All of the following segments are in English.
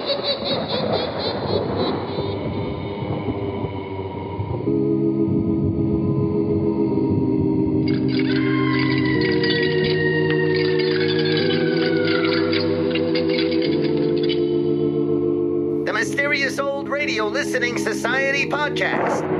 The Mysterious Old Radio Listening Society podcast.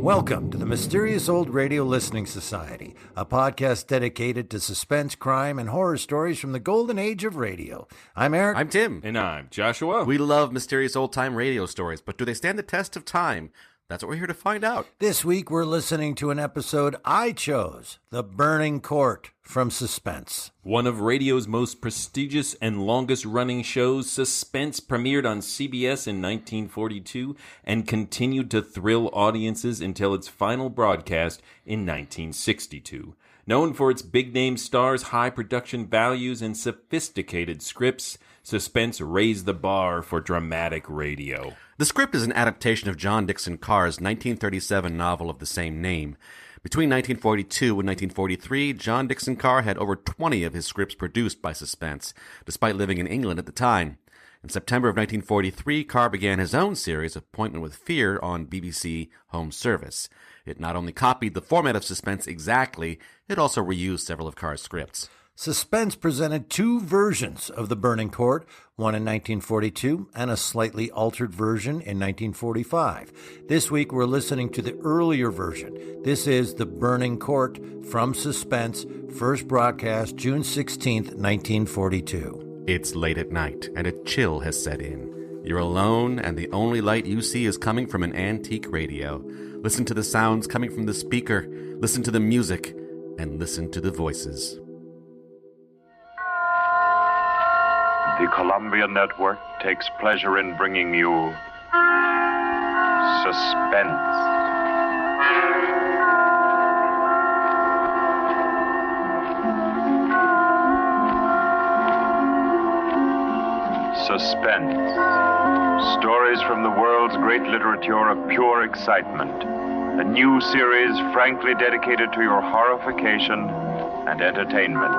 Welcome to the Mysterious Old Radio Listening Society, a podcast dedicated to suspense, crime, and horror stories from the golden age of radio. I'm Eric. I'm Tim. And I'm Joshua. We love mysterious old-time radio stories, but do they stand the test of time? That's what we're here to find out. This week we're listening to an episode I chose, The Burning Court from Suspense. One of radio's most prestigious and longest-running shows, Suspense premiered on CBS in 1942 and continued to thrill audiences until its final broadcast in 1962. Known for its big-name stars, high production values, and sophisticated scripts, Suspense raised the bar for dramatic radio. The script is an adaptation of John Dickson Carr's 1937 novel of the same name. Between 1942 and 1943, John Dickson Carr had over 20 of his scripts produced by Suspense, despite living in England at the time. In September of 1943, Carr began his own series, Appointment with Fear, on BBC Home Service. It not only copied the format of Suspense exactly, it also reused several of Carr's scripts. Suspense presented two versions of The Burning Court, one in 1942 and a slightly altered version in 1945. This week we're listening to the earlier version. This is The Burning Court from Suspense, first broadcast June 16th, 1942. It's late at night, and a chill has set in. You're alone, and the only light you see is coming from an antique radio. Listen to the sounds coming from the speaker, listen to the music, and listen to the voices. The Columbia Network takes pleasure in bringing you Suspense. Suspense. Stories from the world's great literature of pure excitement. A new series frankly dedicated to your horrification and entertainment.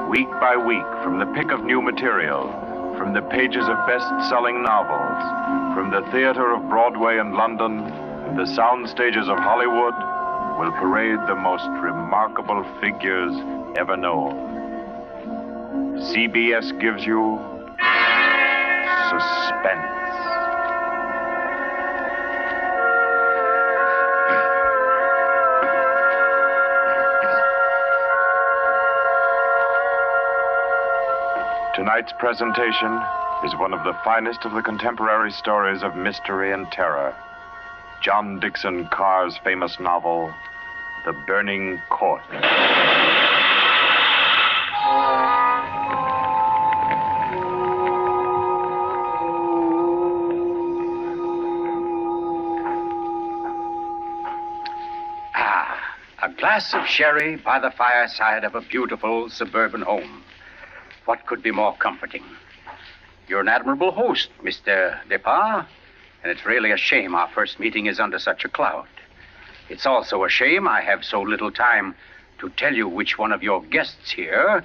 Week by week, from the pick of new material, from the pages of best-selling novels, from the theater of Broadway and London, and the sound stages of Hollywood, will parade the most remarkable figures ever known. CBS gives you Suspense. Tonight's presentation is one of the finest of the contemporary stories of mystery and terror. John Dickson Carr's famous novel, The Burning Court. A glass of sherry by the fireside of a beautiful suburban home. What could be more comforting? You're an admirable host, Mr. Depart, and it's really a shame our first meeting is under such a cloud. It's also a shame I have so little time to tell you which one of your guests here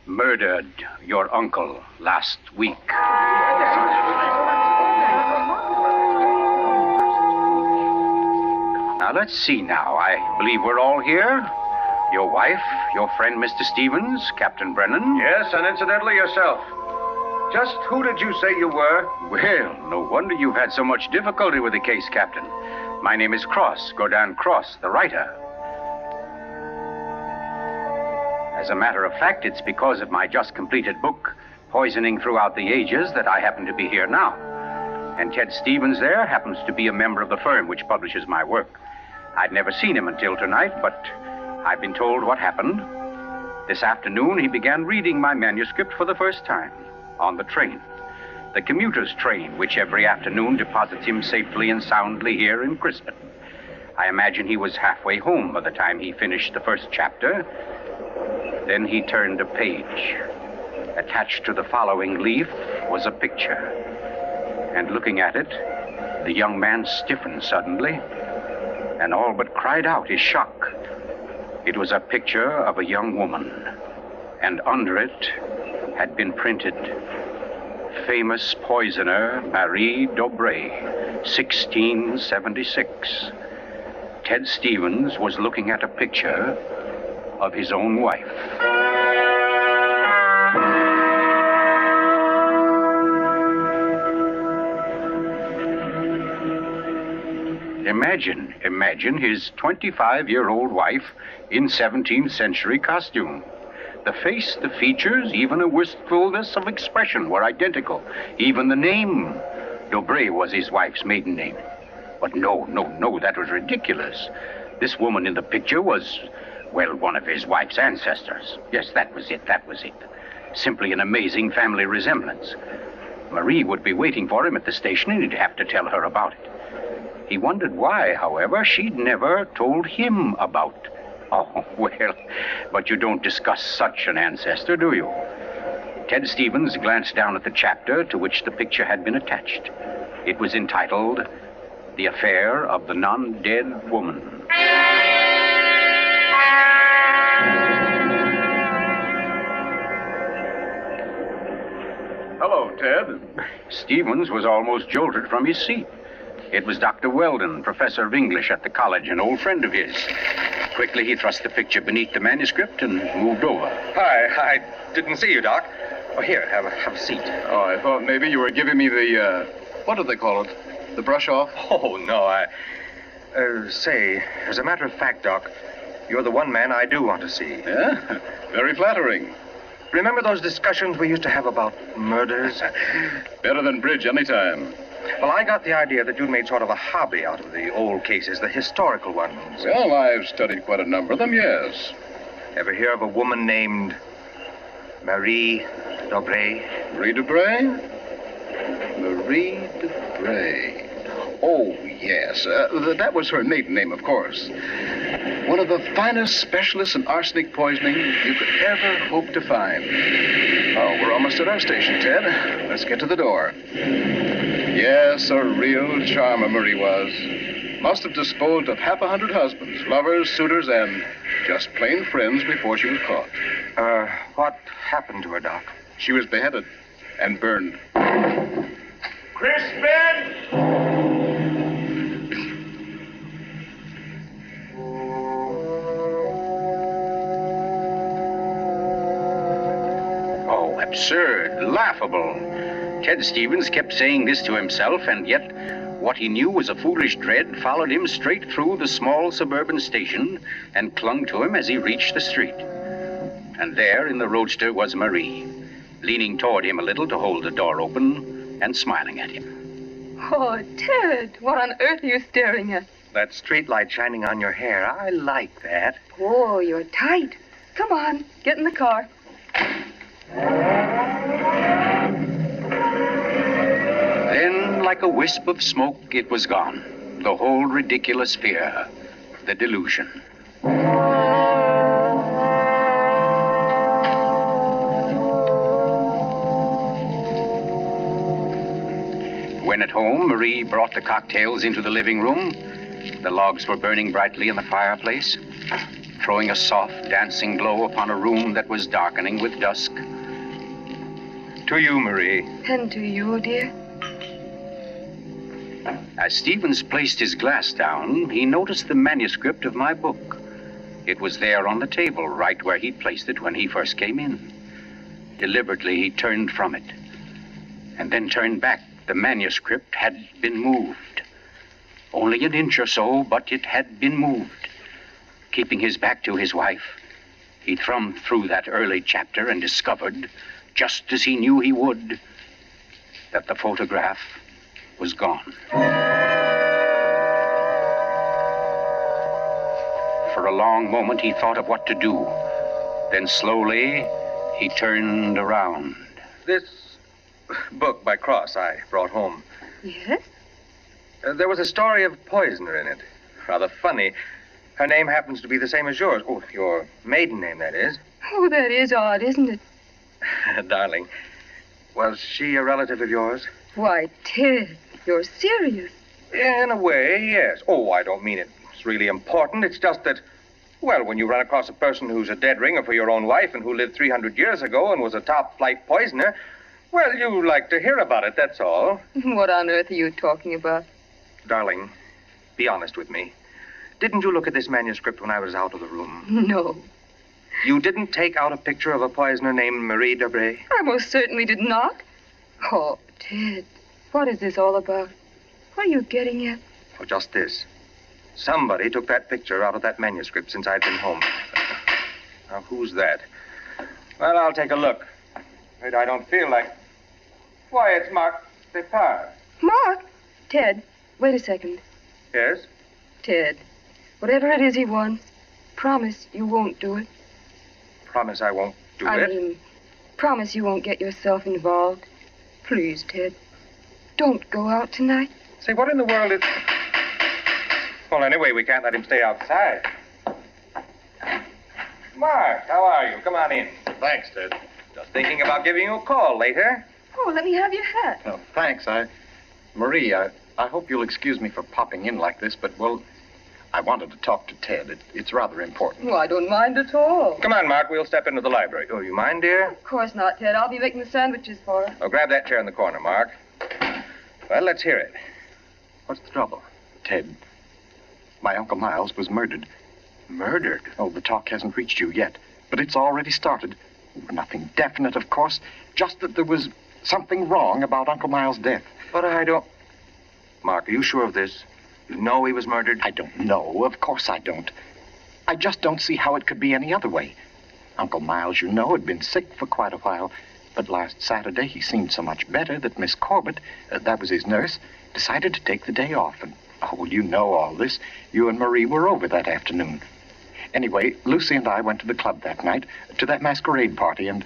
murdered your uncle last week. Now, let's see now. I believe we're all here. Your wife, your friend, Mr. Stevens, Captain Brennan. Yes, and incidentally yourself. Just who did you say you were? Well, no wonder you've had so much difficulty with the case, Captain. My name is Cross, Godin Cross, the writer. As a matter of fact, it's because of my just completed book, Poisoning Throughout the Ages, that I happen to be here now. And Ted Stevens there happens to be a member of the firm which publishes my work. I'd never seen him until tonight, but I've been told what happened. This afternoon, he began reading my manuscript for the first time on the train. The commuter's train, which every afternoon deposits him safely and soundly here in Crispin. I imagine he was halfway home by the time he finished the first chapter. Then he turned a page. Attached to the following leaf was a picture. And looking at it, the young man stiffened suddenly and all but cried out his shock. It was a picture of a young woman, and under it had been printed, "Famous poisoner Marie Dobré, 1676. Ted Stevens was looking at a picture of his own wife. Imagine his 25-year-old wife in 17th century costume. The face, the features, even a wistfulness of expression were identical. Even the name, Dobré, was his wife's maiden name. But no, that was ridiculous. This woman in the picture was, well, one of his wife's ancestors. Yes, that was it. Simply an amazing family resemblance. Marie would be waiting for him at the station, and he'd have to tell her about it. He wondered why, however, she'd never told him about. Oh, well, but you don't discuss such an ancestor, do you? Ted Stevens glanced down at the chapter to which the picture had been attached. It was entitled, "The Affair of the Non-Dead Woman." Hello, Ted. Stevens was almost jolted from his seat. It was Dr. Weldon, professor of English at the college, an old friend of his. Quickly, he thrust the picture beneath the manuscript and moved over. Hi, I didn't see you, Doc. Oh, here, have a seat. Oh, I thought maybe you were giving me the, what do they call it? The brush off? Oh, no, say, as a matter of fact, Doc, you're the one man I do want to see. Yeah? Very flattering. Remember those discussions we used to have about murders? Better than bridge anytime. Well, I got the idea that you'd made sort of a hobby out of the old cases, the historical ones. Well, I've studied quite a number of them, yes. Ever hear of a woman named Marie Dobré? Marie Dobré? Marie Dobré. Oh, yes. That was her maiden name, of course. One of the finest specialists in arsenic poisoning you could ever hope to find. Oh, we're almost at our station, Ted. Let's get to the door. Yes, a real charmer Marie was. Must have disposed of 100 husbands, lovers, suitors, and just plain friends before she was caught. What happened to her, Doc? She was beheaded and burned. Crispin! Oh, absurd, laughable. Ted Stevens kept saying this to himself, and yet what he knew was a foolish dread followed him straight through the small suburban station and clung to him as he reached the street. And there in the roadster was Marie, leaning toward him a little to hold the door open and smiling at him. Oh, Ted, what on earth are you staring at? That street light shining on your hair, I like that. Oh, you're tight. Come on, get in the car. Then, like a wisp of smoke, it was gone. The whole ridiculous fear, the delusion. When at home, Marie brought the cocktails into the living room. The logs were burning brightly in the fireplace, throwing a soft, dancing glow upon a room that was darkening with dusk. To you, Marie. And to you, dear. As Stevens placed his glass down, he noticed the manuscript of my book. It was there on the table, right where he'd placed it when he first came in. Deliberately, he turned from it, and then turned back. The manuscript had been moved. Only an inch or so, but it had been moved. Keeping his back to his wife, he thumbed through that early chapter and discovered, just as he knew he would, that the photograph was gone. For a long moment, he thought of what to do. Then slowly, he turned around. This book by Cross I brought home. Yes? There was a story of a poisoner in it. Rather funny. Her name happens to be the same as yours. Oh, your maiden name, that is. Oh, that is odd, isn't it? Darling, was she a relative of yours? Why, Ted, you're serious. In a way, yes. Oh, I don't mean it it's really important. It's just that, well, when you run across a person who's a dead ringer for your own wife and who lived 300 years ago and was a top-flight poisoner, well, you like to hear about it, that's all. What on earth are you talking about? Darling, be honest with me. Didn't you look at this manuscript when I was out of the room? No. You didn't take out a picture of a poisoner named Marie Debray? I most certainly did not. Oh, Ted, what is this all about? What are you getting at? Oh, just this. Somebody took that picture out of that manuscript since I'd been home. Now, who's that? Well, I'll take a look. Wait, I don't feel like... Why, it's Mark Depard. Mark? Ted, wait a second. Yes? Ted, whatever it is he wants, promise you won't do it. Promise I won't do I it? mean, promise you won't get yourself involved. Please, Ted, don't go out tonight. Say, what in the world is... Well, anyway, we can't let him stay outside. Mark, how are you? Come on in. Thanks, Ted. Just thinking about giving you a call later. Oh, let me have your hat. Oh, thanks. Marie, I hope you'll excuse me for popping in like this, but, well, I wanted to talk to Ted. It's rather important. Oh, I don't mind at all. Come on, Mark. We'll step into the library. Oh, you mind, dear? Of course not, Ted. I'll be making the sandwiches for her. Oh, grab that chair in the corner, Mark. Well, let's hear it. What's the trouble? Ted, my Uncle Miles was murdered. Murdered? Oh, the talk hasn't reached you yet, but it's already started. Nothing definite, of course, just that there was something wrong about Uncle Miles' death. But I don't... Mark, are you sure of this? You know he was murdered? I don't know. Of course I don't. I just don't see how it could be any other way. Uncle Miles, you know, had been sick for quite a while, but last Saturday he seemed so much better that Miss Corbett, that was his nurse, decided to take the day off. And, oh, you know all this. You and Marie were over that afternoon. Anyway, Lucy and I went to the club that night, to that masquerade party, and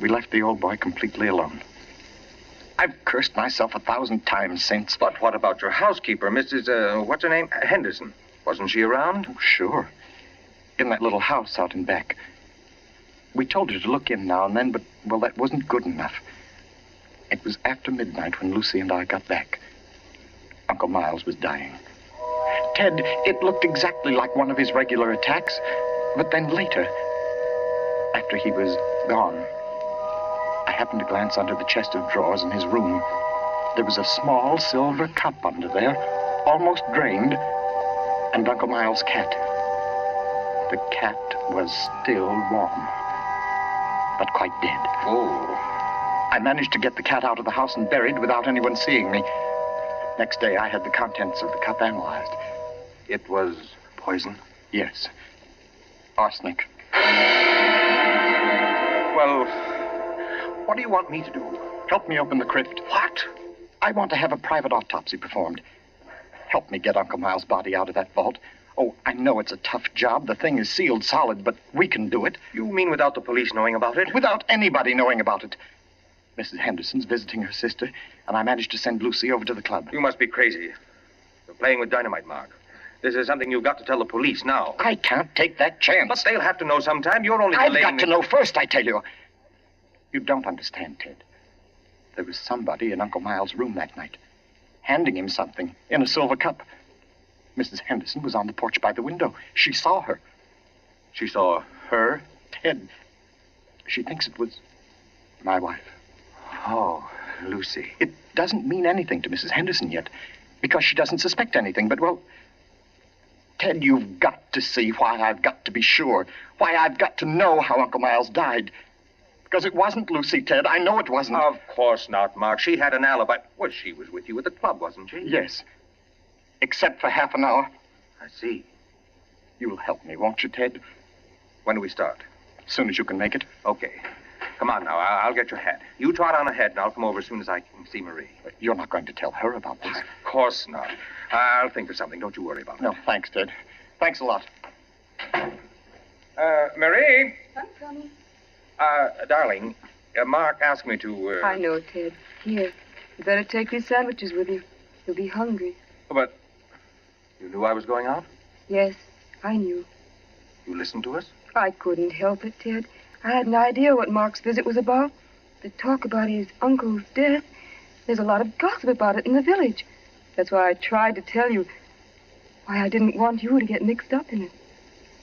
we left the old boy completely alone. I've cursed myself 1,000 times since. But what about your housekeeper, Mrs., what's her name? Henderson. Wasn't she around? Oh, sure. In that little house out in back. We told her to look in now and then, but, well, that wasn't good enough. It was after midnight when Lucy and I got back. Uncle Miles was dying. Ted, it looked exactly like one of his regular attacks, but then later, after he was gone, I happened to glance under the chest of drawers in his room. There was a small silver cup under there, almost drained, and Uncle Miles' cat. The cat was still warm, but quite dead. Oh. I managed to get the cat out of the house and buried without anyone seeing me. Next day, I had the contents of the cup analyzed. It was poison? Yes. Arsenic. Well, what do you want me to do? Help me open the crypt. What? I want to have a private autopsy performed. Help me get Uncle Miles' body out of that vault. Oh, I know it's a tough job. The thing is sealed solid, but we can do it. You mean without the police knowing about it? Without anybody knowing about it. Mrs. Henderson's visiting her sister, and I managed to send Lucy over to the club. You must be crazy. You're playing with dynamite, Mark. This is something you've got to tell the police now. I can't take that chance. But they'll have to know sometime. You're only I've delaying... got to know first, I tell you. You don't understand, Ted. There was somebody in Uncle Miles' room that night, handing him something in a silver cup. Mrs. Henderson was on the porch by the window. She saw her. She saw her? Ted, she thinks it was my wife. Oh, Lucy. It doesn't mean anything to Mrs. Henderson yet, because she doesn't suspect anything, but, well, Ted, you've got to see why I've got to be sure, why I've got to know how Uncle Miles died. Because it wasn't Lucy, Ted. I know it wasn't. Of course not, Mark. She had an alibi. Well, she was with you at the club, wasn't she? Yes. Except for half an hour. I see. You'll help me, won't you, Ted? When do we start? As soon as you can make it. Okay. Come on now. I'll get your hat. You trot on ahead, and I'll come over as soon as I can see Marie. You're not going to tell her about this? Of course not. I'll think of something. Don't you worry about it. No, thanks, Ted. Thanks a lot. Marie? I'm coming. Darling, Mark asked me to, I know, Ted. Here, you better take these sandwiches with you. You'll be hungry. But you knew I was going out? Yes, I knew. You listened to us? I couldn't help it, Ted. I had an idea what Mark's visit was about. The talk about his uncle's death. There's a lot of gossip about it in the village. That's why I tried to tell you. Why, I didn't want you to get mixed up in it.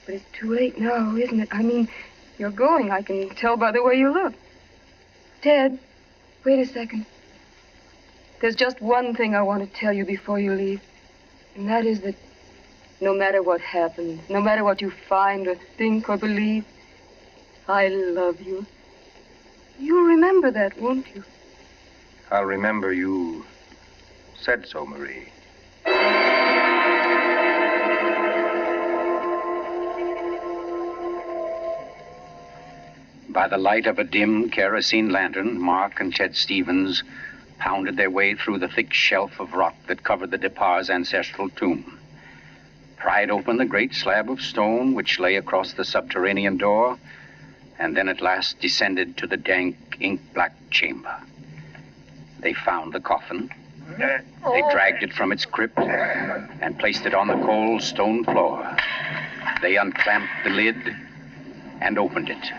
But it's too late now, isn't it? I mean, you're going. I can tell by the way you look. Ted, wait a second. There's just one thing I want to tell you before you leave. And that is that no matter what happens, no matter what you find or think or believe, I love you. You'll remember that, won't you? I'll remember you said so, Marie. By the light of a dim kerosene lantern, Mark and Chet Stevens pounded their way through the thick shelf of rock that covered the Depar's ancestral tomb, pried open the great slab of stone which lay across the subterranean door, and then at last descended to the dank, ink-black chamber. They found the coffin. They dragged it from its crypt and placed it on the cold stone floor. They unclamped the lid and opened it.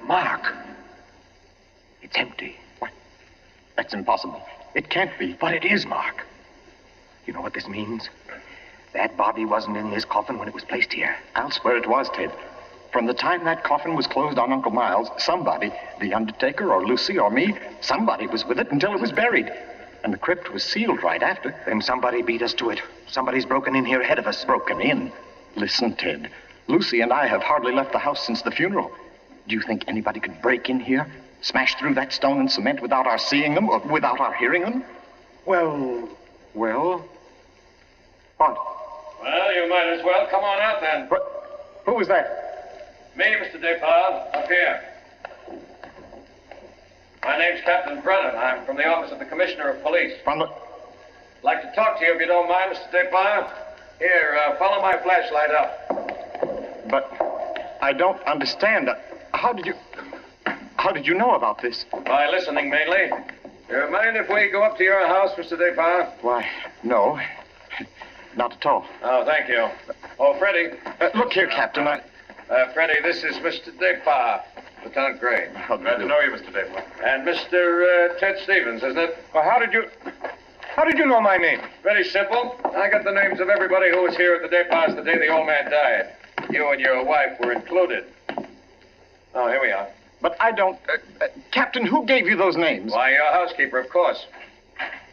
Mark! It's empty. What? That's impossible. It can't be. But it is, Mark. You know what this means? That body wasn't in his coffin when it was placed here. I'll swear it was, Ted. From the time that coffin was closed on Uncle Miles, somebody, the undertaker or Lucy or me, somebody was with it until it was buried. And the crypt was sealed right after. Then somebody beat us to it. Somebody's broken in here ahead of us. Broken in? Listen, Ted. Lucy and I have hardly left the house since the funeral. Do you think anybody could break in here, smash through that stone and cement without our seeing them or without our hearing them? Well... What? Well, you might as well come on out then. What? Who was that? Me, Mr. Depar, up here. My name's Captain Brennan. I'm from the office of the Commissioner of Police. From the... Like to talk to you if you don't mind, Mr. Depar. Here, follow my flashlight up. But I don't understand. How did you know about this? By listening, mainly. You mind if we go up to your house, Mr. Depar? Why, no. Not at all. Oh, thank you. Oh, Freddie. Look here, Captain, Freddie, this is Mr. Depar, Lieutenant Gray. Glad to know you, Mr. Depar. And Mr. Ted Stevens, isn't it? Well, how did you know my name? Very simple. I got the names of everybody who was here at the Depars the day the old man died. You and your wife were included. Oh, here we are. But I don't... Captain, who gave you those names? Why, your housekeeper, of course.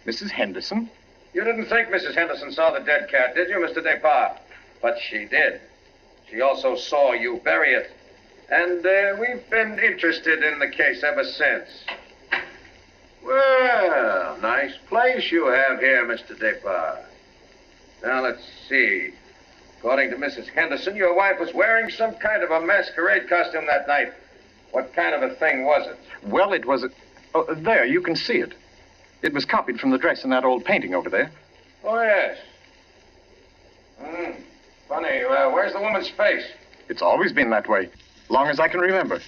Mrs. Henderson? You didn't think Mrs. Henderson saw the dead cat, did you, Mr. Depar? But she did. She also saw you bury it. And we've been interested in the case ever since. Well, nice place you have here, Mr. Depar. Now, let's see. According to Mrs. Henderson, your wife was wearing some kind of a masquerade costume that night. What kind of a thing was it? Well, it was a... Oh, there, you can see it. It was copied from the dress in that old painting over there. Oh, yes. Funny, where's the woman's face? It's always been that way, long as I can remember.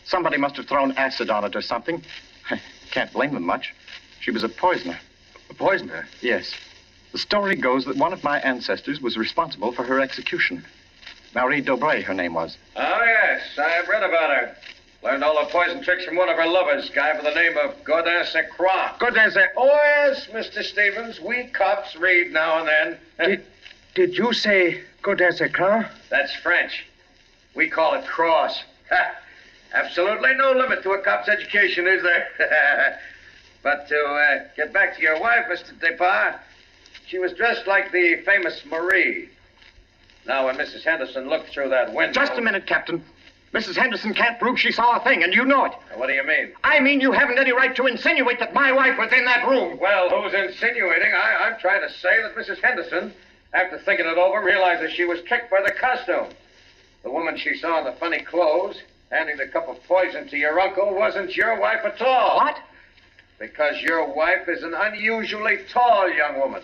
Somebody must have thrown acid on it or something. Can't blame them much. She was a poisoner. A poisoner? Yes. The story goes that one of my ancestors was responsible for her execution. Marie Dobray, her name was. Oh, yes, I've read about her. Learned all the poison tricks from one of her lovers, guy by the name of Godin Secroix. Oh, yes, Mr. Stevens. We cops read now and then. Did you say Godin Secroix? That's French. We call it cross. Absolutely no limit to a cop's education, is there? But to get back to your wife, Mr. Depar, she was dressed like the famous Marie. Now, when Mrs. Henderson looked through that window... Just a minute, Captain. Mrs. Henderson can't prove she saw a thing, and you know it. What do you mean? I mean you haven't any right to insinuate that my wife was in that room. Well, who's insinuating? I'm trying to say that Mrs. Henderson, after thinking it over, realized she was tricked by the costume. The woman she saw in the funny clothes, handing the cup of poison to your uncle, wasn't your wife at all. What? Because your wife is an unusually tall young woman.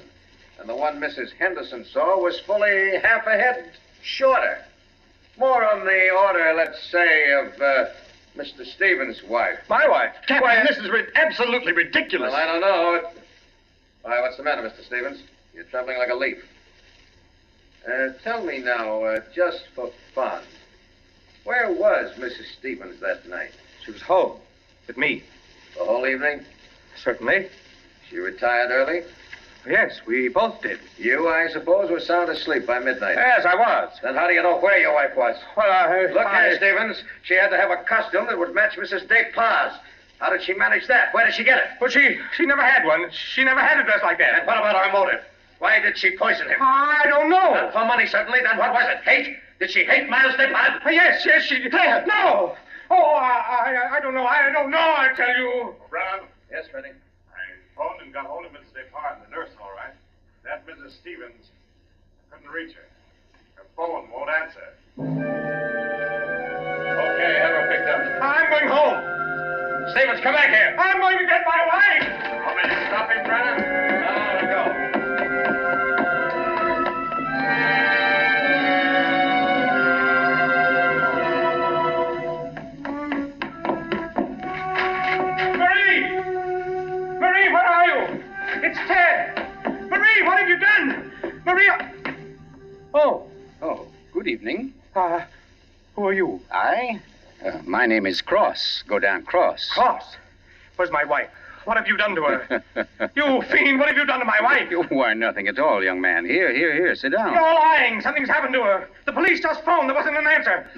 And the one Mrs. Henderson saw was fully half a head shorter. More on the order, let's say, of Mr. Stevens' wife. My wife? Captain, this is absolutely ridiculous. Well, I don't know. Why, what's the matter, Mr. Stevens? You're trembling like a leaf. Tell me now, just for fun, where was Mrs. Stevens that night? She was home. With me. The whole evening? Certainly. She retired early? Yes, we both did. You, I suppose, were sound asleep by midnight. Yes, I was. Then how do you know where your wife was? Well, Look here, Stevens. She had to have a costume that would match Mrs. Despas. How did she manage that? Where did she get it? Well, she never had one. She never had a dress like that. And what about her motive? Why did she poison him? I don't know. Not for money, certainly. Then what was it? Hate? Did she hate Miles Despas? Yes, she did. No. Oh, I don't know. I don't know, I tell you. Brown, Yes, Freddie. I phoned and got hold of Mrs. Despas and the nurse, all right. That Mrs. Stevens, I couldn't reach her. Her phone won't answer. Okay, have her picked up. I'm going home. Stevens, come back here. I'm going to get my wife. Want me to stop him, Brown? No, go. Marie, where are you? It's Ted. Marie, what have you done? Maria. Oh, Good evening. who are you? My name is Cross. Go down Cross. Cross. Where's my wife? What have you done to her? You fiend, what have you done to my wife? Why, nothing at all, young man. Here, sit down. You're lying. Something's happened to her. The police just phoned. There wasn't an answer.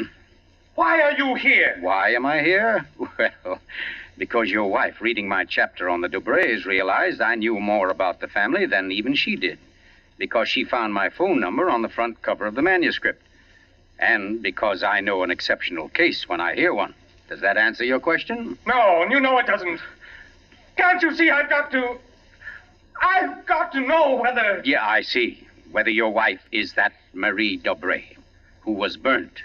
Why are you here? Why am I here? Well, because your wife, reading my chapter on the Dubrays, realized I knew more about the family than even she did. Because she found my phone number on the front cover of the manuscript. And because I know an exceptional case when I hear one. Does that answer your question? No, and you know it doesn't. Can't you see I've got to know whether... Yeah, I see. Whether your wife is that Marie Dobray, who was burnt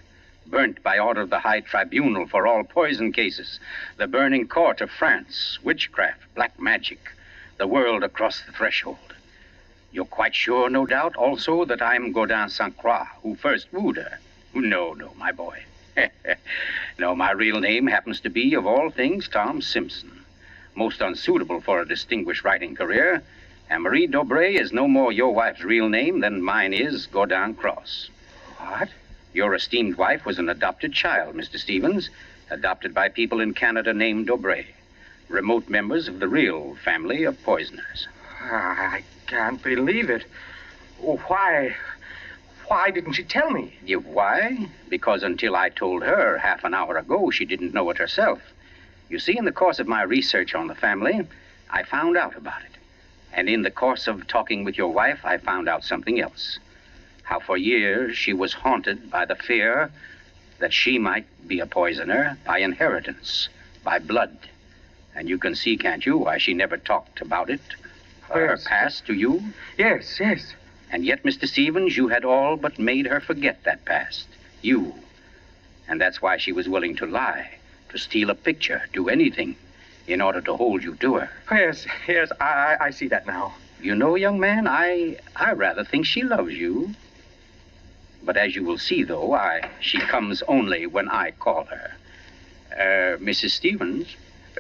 by order of the High Tribunal for all poison cases, the burning court of France, witchcraft, black magic, the world across the threshold. You're quite sure, no doubt, also, that I'm Gaudin St. Croix, who first wooed her. No, my boy. No, my real name happens to be, of all things, Tom Simpson. Most unsuitable for a distinguished writing career. And Marie Dobray is no more your wife's real name than mine is Gaudin Cross. What? Your esteemed wife was an adopted child, Mr. Stevens, adopted by people in Canada named Dobray, remote members of the real family of poisoners. I can't believe it. Why didn't she tell me? Why? Because until I told her half an hour ago, she didn't know it herself. You see, in the course of my research on the family, I found out about it. And in the course of talking with your wife, I found out something else. How for years she was haunted by the fear that she might be a poisoner by inheritance, by blood. And you can see, can't you, why she never talked about it, her past to you? Yes. And yet, Mr. Stevens, you had all but made her forget that past. You. And that's why she was willing to lie, to steal a picture, do anything, in order to hold you to her. Yes, I see that now. You know, young man, I rather think she loves you. But as you will see, though, she comes only when I call her. Mrs. Stevens?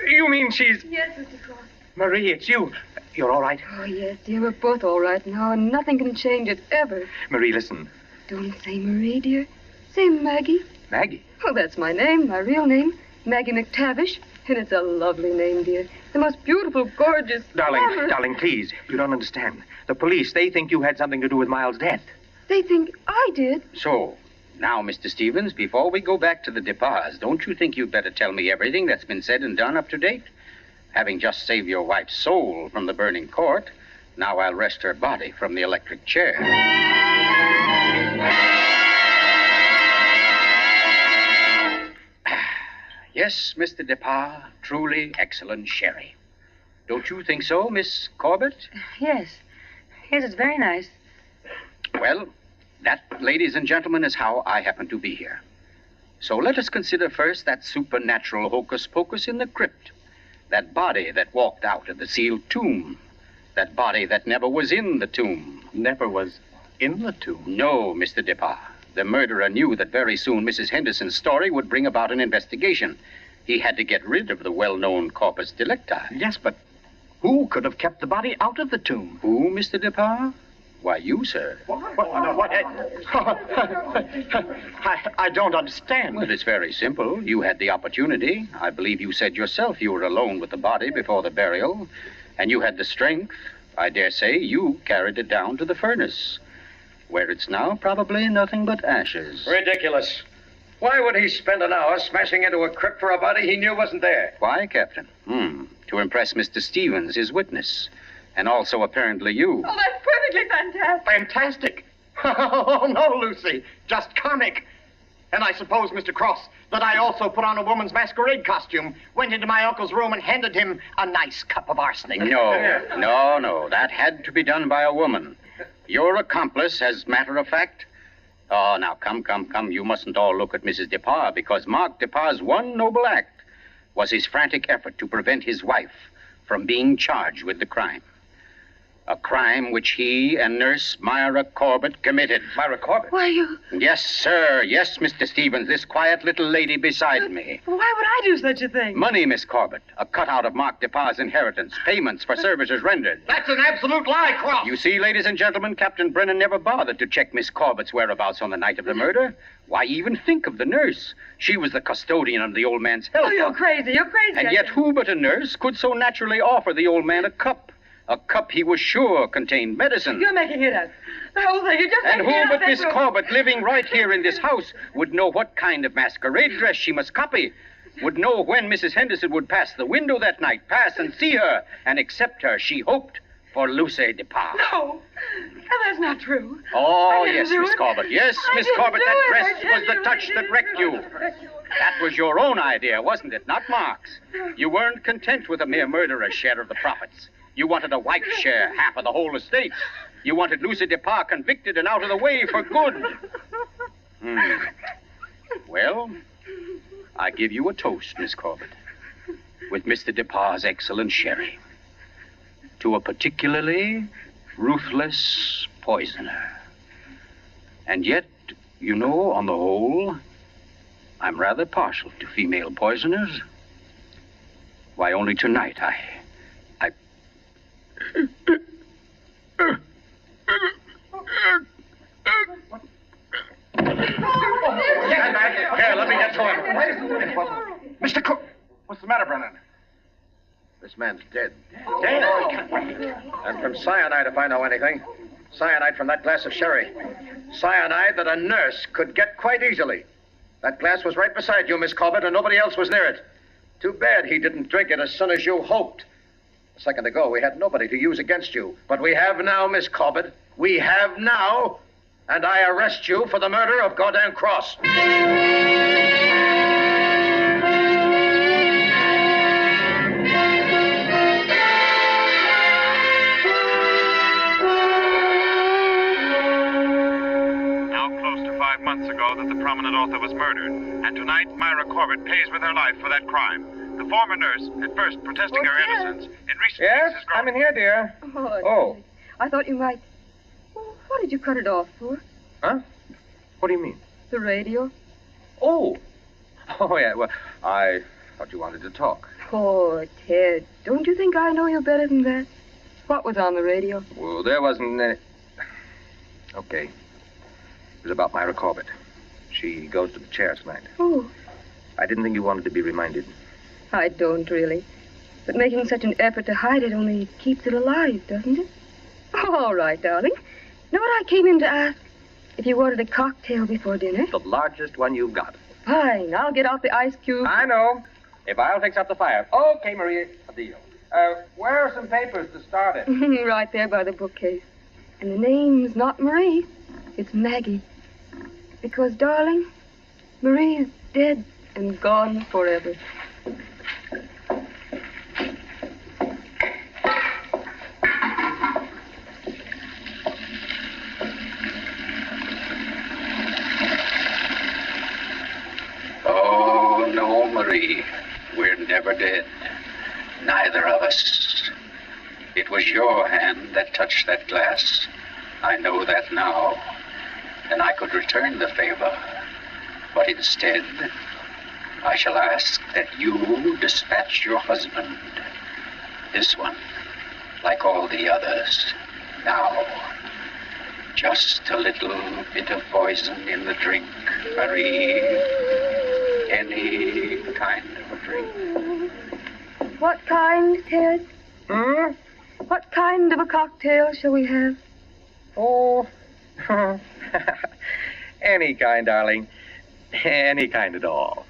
You mean she's... Yes, Mr. Cross. Marie, it's you. You're all right? Oh, yes, dear. We're both all right now, and nothing can change it, ever. Marie, listen. Don't say Marie, dear. Say Maggie. Maggie? Oh, that's my name, my real name. Maggie McTavish. And it's a lovely name, dear. The most beautiful, gorgeous... Darling, please. You don't understand. The police, they think you had something to do with Miles' death. They think I did. So, now, Mr. Stevens, before we go back to the Despas, don't you think you'd better tell me everything that's been said and done up to date? Having just saved your wife's soul from the burning court, now I'll wrest her body from the electric chair. Yes, Mr. Despas, truly excellent sherry. Don't you think so, Miss Corbett? Yes, it's very nice. Well, that, ladies and gentlemen, is how I happen to be here. So let us consider first that supernatural hocus-pocus in the crypt. That body that walked out of the sealed tomb. That body that never was in the tomb. Never was in the tomb? No, Mr. Despas. The murderer knew that very soon Mrs. Henderson's story would bring about an investigation. He had to get rid of the well-known corpus delicti. Yes, but who could have kept the body out of the tomb? Who, Mr. Despas? Why, you, sir. What? I don't understand. Well, it's very simple. You had the opportunity. I believe you said yourself you were alone with the body before the burial. And you had the strength, I dare say you carried it down to the furnace, where it's now probably nothing but ashes. Ridiculous. Why would he spend an hour smashing into a crypt for a body he knew wasn't there? Why, Captain? To impress Mr. Stevens, his witness. And also apparently you. Oh, that's perfectly fantastic. Fantastic. Oh, no, Lucy. Just comic. And I suppose, Mr. Cross, that I also put on a woman's masquerade costume, went into my uncle's room and handed him a nice cup of arsenic. No. That had to be done by a woman. Your accomplice, as matter of fact. Oh, now, come. You mustn't all look at Mrs. DeParr, because Mark DeParr's one noble act was his frantic effort to prevent his wife from being charged with the crime. A crime which he and Nurse Myra Corbett committed. Myra Corbett? Why, you... Yes, sir. Yes, Mr. Stevens, this quiet little lady beside me. Why would I do such a thing? Money, Miss Corbett. A cutout of Mark DeParr's inheritance. Payments for services rendered. That's an absolute lie, Cross. You see, ladies and gentlemen, Captain Brennan never bothered to check Miss Corbett's whereabouts on the night of the murder. Why even think of the nurse? She was the custodian of the old man's health. Oh, you're crazy. And yet who but a nurse could so naturally offer the old man a cup? A cup he was sure contained medicine. You're making it up. The whole thing, you're just And making it who up. but Miss Corbett, living right here in this house, would know what kind of masquerade dress she must copy, would know when Mrs. Henderson would pass the window that night, pass and see her, and accept her, she hoped, for Lucy DeParr. No, that's not true. Oh, yes, Miss Corbett. Yes, Miss Corbett, that dress was the touch that wrecked you. That was your own idea, wasn't it? Not Mark's. You weren't content with a mere murderer's share of the profits. You wanted a wife's share, half of the whole estate. You wanted Lucy DeParr convicted and out of the way for good. Well, I give you a toast, Miss Corbett, with Mr. DeParr's excellent sherry, to a particularly ruthless poisoner. And yet, you know, on the whole, I'm rather partial to female poisoners. Why, only tonight I... Get back. Here, let me get to him. Mr. Cook, what's the matter, Brennan? This man's dead. Dead? And from cyanide, if I know anything. Cyanide from that glass of sherry. Cyanide that a nurse could get quite easily. That glass was right beside you, Miss Corbett, and nobody else was near it. Too bad he didn't drink it as soon as you hoped. A second ago, we had nobody to use against you. But we have now, Miss Corbett. We have now. And I arrest you for the murder of Gordon Cross. Months ago that the prominent author was murdered, and tonight Myra Corbett pays with her life for that crime. The former nurse, at first protesting her innocence, in recent Yes, weeks has I'm in here, dear. Oh. I thought you might... Well, what did you cut it off for? Huh? What do you mean? The radio. Oh, yeah, well, I thought you wanted to talk. Poor Ted. Don't you think I know you better than that? What was on the radio? Well, there wasn't any... Okay. It was about Myra Corbett. She goes to the chair tonight. Oh. I didn't think you wanted to be reminded. I don't, really. But making such an effort to hide it only keeps it alive, doesn't it? Oh, all right, darling. Know what I came in to ask? If you wanted a cocktail before dinner? The largest one you've got. Fine. I'll get out the ice cube. I know. If I'll fix up the fire. Okay, Maria. A deal. Where are some papers to start it? Right there by the bookcase. And the name's not Marie. It's Maggie. Because, darling, Marie's dead and gone forever. Oh, no, Marie. We're never dead. Neither of us. It was your hand that touched that glass. I know that now. And I could return the favor. But instead, I shall ask that you dispatch your husband. This one, like all the others. Now, just a little bit of poison in the drink, Marie. Any kind of a drink. What kind, Ted? What kind of a cocktail shall we have? Oh, any kind, darling. Any kind at all.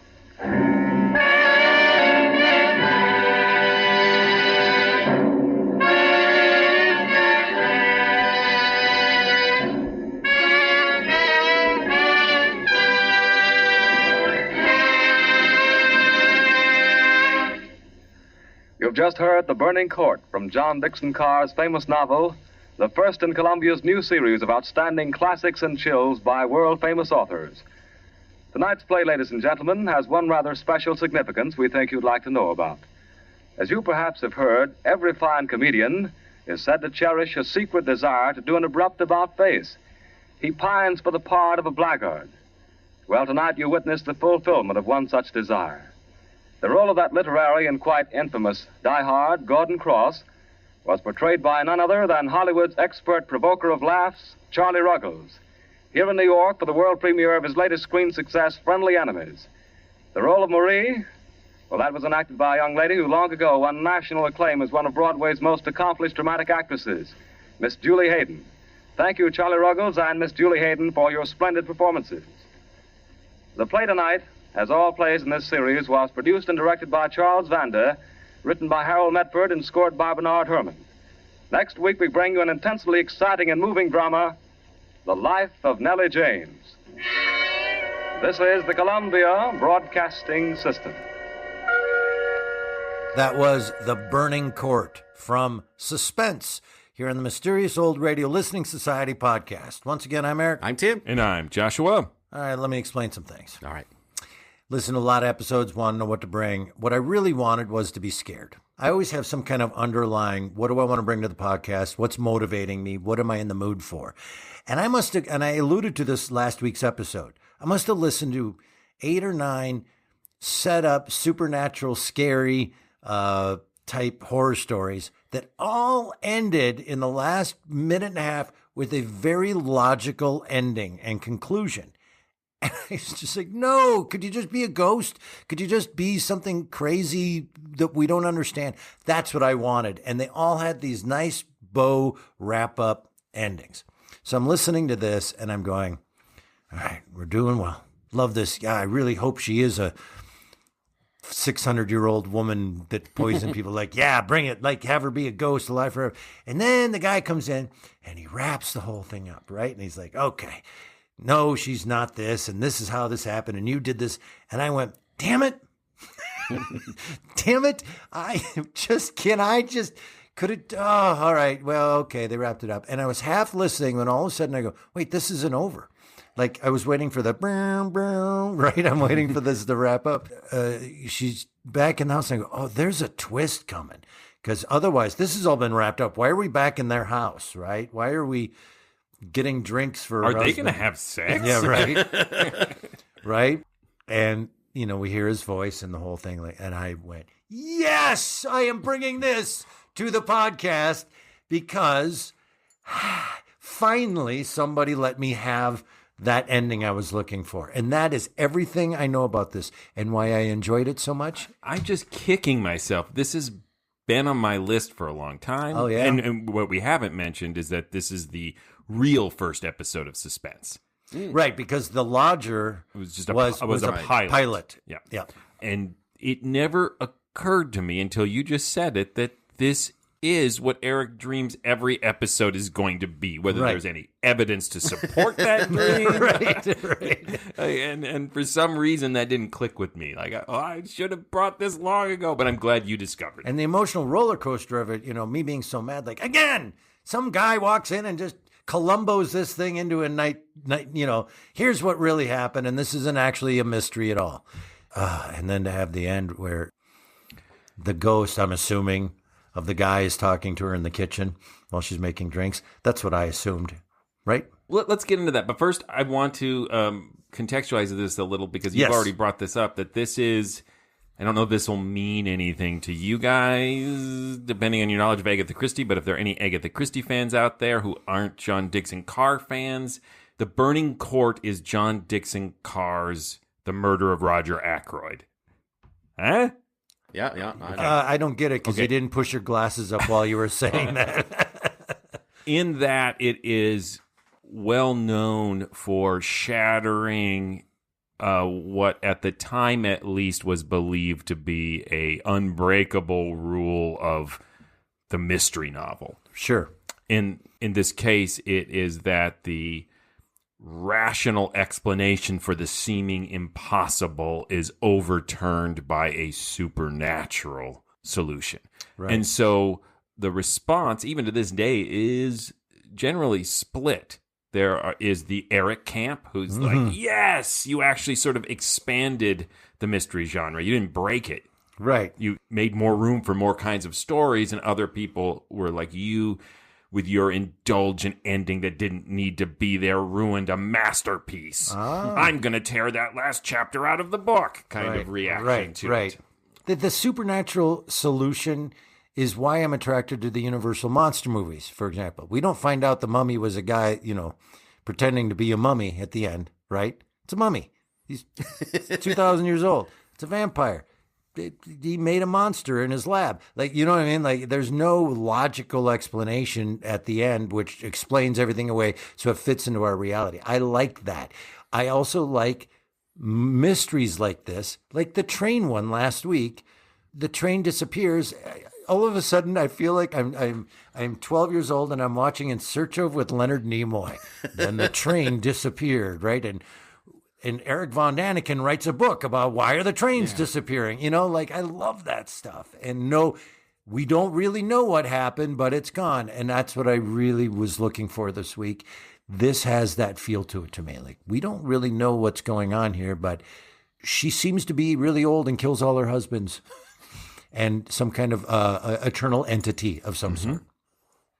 You've just heard The Burning Court from John Dickson Carr's famous novel, the first in Columbia's new series of outstanding classics and chills by world-famous authors. Tonight's play, ladies and gentlemen, has one rather special significance we think you'd like to know about. As you perhaps have heard, every fine comedian is said to cherish a secret desire to do an abrupt about-face. He pines for the part of a blackguard. Well, tonight you witness the fulfillment of one such desire. The role of that literary and quite infamous diehard, Gordon Cross, was portrayed by none other than Hollywood's expert provoker of laughs, Charlie Ruggles, here in New York for the world premiere of his latest screen success, Friendly Enemies. The role of Marie, well, that was enacted by a young lady who long ago won national acclaim as one of Broadway's most accomplished dramatic actresses, Miss Julie Hayden. Thank you, Charlie Ruggles and Miss Julie Hayden, for your splendid performances. The play tonight, as all plays in this series, was produced and directed by Charles Vanda, written by Harold Medford and scored by Bernard Herrmann. Next week, we bring you an intensely exciting and moving drama, The Life of Nellie James. This is the Columbia Broadcasting System. That was The Burning Court from Suspense, here on the Mysterious Old Radio Listening Society podcast. Once again, I'm Eric. I'm Tim. And I'm Joshua. All right, let me explain some things. All right. Listen to a lot of episodes, want to know what to bring. What I really wanted was to be scared. I always have some kind of underlying, what do I want to bring to the podcast? What's motivating me? What am I in the mood for? And I must have, and I alluded to this last week's episode, I must have listened to 8 or 9 set up, supernatural, scary type horror stories that all ended in the last minute and a half with a very logical ending and conclusion. And I was just like, no, could you just be a ghost? Could you just be something crazy that we don't understand? That's what I wanted. And they all had these nice bow wrap-up endings. So I'm listening to this and I'm going, all right, we're doing well. Love this. Yeah, I really hope she is a 600-year-old woman that poisoned people. Like, yeah, bring it. Like, have her be a ghost alive forever. And then the guy comes in and he wraps the whole thing up, right? And he's like, okay, no, she's not this, and this is how this happened, and you did this. And I went, damn it. Damn it. Could it, all right, well, okay, they wrapped it up. And I was half listening when all of a sudden I go, wait, this isn't over. Like, I was waiting for the, right? I'm waiting for this to wrap up. She's back in the house, and I go, oh, there's a twist coming. Because otherwise, this has all been wrapped up. Why are we back in their house, right? Why are we getting drinks for Are they going to have sex? Yeah, right. Right. And, you know, we hear his voice and the whole thing. Like, and I went, yes, I am bringing this to the podcast because finally somebody let me have that ending I was looking for. And that is everything I know about this and why I enjoyed it so much. I'm just kicking myself. This has been on my list for a long time. Oh, yeah. And what we haven't mentioned is that this is the real first episode of Suspense. Right, because The Lodger was just was a pilot. Yeah. Yeah. And it never occurred to me until you just said it that this is what Eric dreams every episode is going to be, whether there's any evidence to support that dream. Right. And for some reason that didn't click with me. Like, I should have brought this long ago, but I'm glad you discovered it. And the emotional roller coaster of it, you know, me being so mad, like, again, some guy walks in and just Columbos this thing into a night, you know, here's what really happened, and this isn't actually a mystery at all. And then to have the end where the ghost, I'm assuming, of the guy is talking to her in the kitchen while she's making drinks. That's what I assumed, right? Let's get into that. But first, I want to contextualize this a little because you've already brought this up, that this is, I don't know if this will mean anything to you guys, depending on your knowledge of Agatha Christie, but if there are any Agatha Christie fans out there who aren't John Dickson Carr fans, The Burning Court is John Dickson Carr's The Murder of Roger Ackroyd. Huh? Yeah. I don't get it because you didn't push your glasses up while you were saying that. In that it is well known for shattering what at the time at least was believed to be a unbreakable rule of the mystery novel. Sure. In this case, it is that the rational explanation for the seeming impossible is overturned by a supernatural solution. Right. And so the response, even to this day, is generally split. There is the Eric camp who's like, yes, you actually sort of expanded the mystery genre. You didn't break it. Right. You made more room for more kinds of stories, and other people were like, you, with your indulgent ending that didn't need to be there, ruined a masterpiece. I'm going to tear that last chapter out of the book kind of reaction to it. The supernatural solution is why I'm attracted to the Universal monster movies, for example. We don't find out the mummy was a guy, pretending to be a mummy at the end, right? It's a mummy. He's 2,000 years old. It's a vampire. He made a monster in his lab. Like, you know what I mean? Like, there's no logical explanation at the end which explains everything away so it fits into our reality. I like that. I also like mysteries like this, like the train one last week. The train disappears. All of a sudden, I feel like I'm 12 years old and I'm watching In Search of with Leonard Nimoy. Then the train disappeared, right? And Eric Von Daniken writes a book about why are the trains disappearing? I love that stuff. And no, we don't really know what happened, but it's gone. And that's what I really was looking for this week. This has that feel to it to me. Like, we don't really know what's going on here, but she seems to be really old and kills all her husbands and some kind of eternal entity of some sort.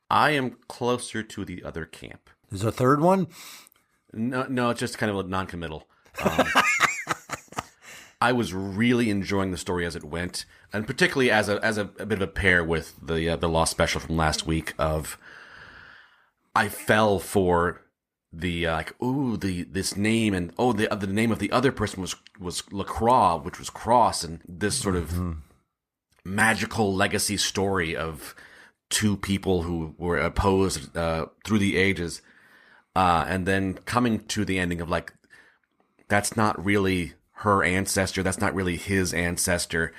I am closer to the other camp. There's a third one? No, it's just kind of a non-committal. I was really enjoying the story as it went, and particularly as a bit of a pair with the Lost special from last week. I fell for the this name, and the name of the other person was LaCroix, which was cross, and this sort of magical legacy story of two people who were opposed through the ages. And then coming to the ending of that's not really her ancestor. That's not really his ancestor.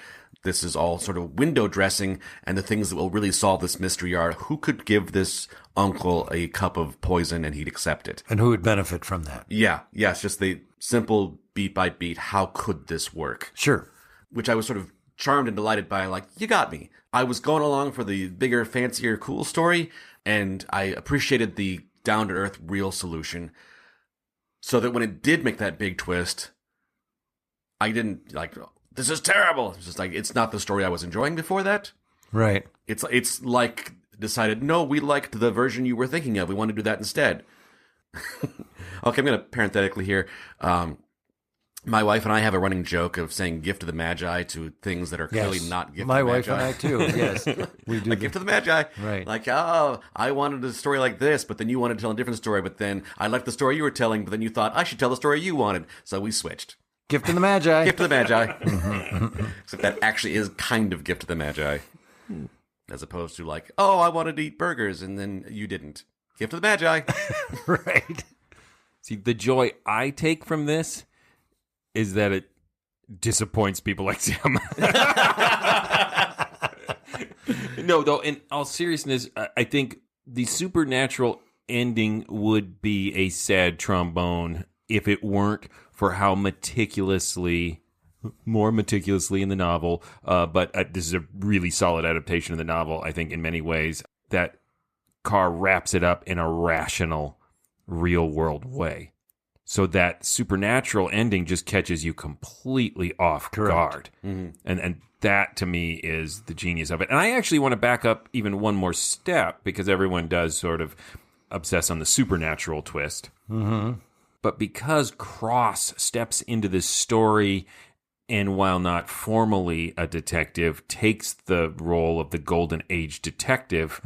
This is all sort of window dressing. And the things that will really solve this mystery are who could give this uncle a cup of poison and he'd accept it. And who would benefit from that? Yeah. Yes. Just the simple beat by beat. How could this work? Sure. Which I was sort of charmed and delighted by. You got me. I was going along for the bigger, fancier, cool story. And I appreciated the down-to-earth real solution, so that when it did make that big twist, I didn't this is terrible. It's just it's not the story I was enjoying before that. Right. It's decided, no, we liked the version you were thinking of. We want to do that instead. Okay, I'm going to parenthetically here. My wife and I have a running joke of saying "gift of the Magi" to things that are clearly not gift of the Magi. My wife and I too. Yes, we do. Gift of the Magi. Right. I wanted a story like this, but then you wanted to tell a different story. But then I liked the story you were telling, but then you thought I should tell the story you wanted, so we switched. Gift of the Magi. Gift of the Magi. Except that actually is kind of Gift of the Magi, as opposed to I wanted to eat burgers and then you didn't. Gift of the Magi. Right. See, the joy I take from this is that it disappoints people like Tim. No, though, in all seriousness, I think the supernatural ending would be a sad trombone if it weren't for how more meticulously in the novel, but this is a really solid adaptation of the novel, I think, in many ways, that Carr wraps it up in a rational, real-world way. So that supernatural ending just catches you completely off guard. Mm-hmm. And that, to me, is the genius of it. And I actually want to back up even one more step, because everyone does sort of obsess on the supernatural twist. Mm-hmm. But because Cross steps into this story and, while not formally a detective, takes the role of the Golden Age detective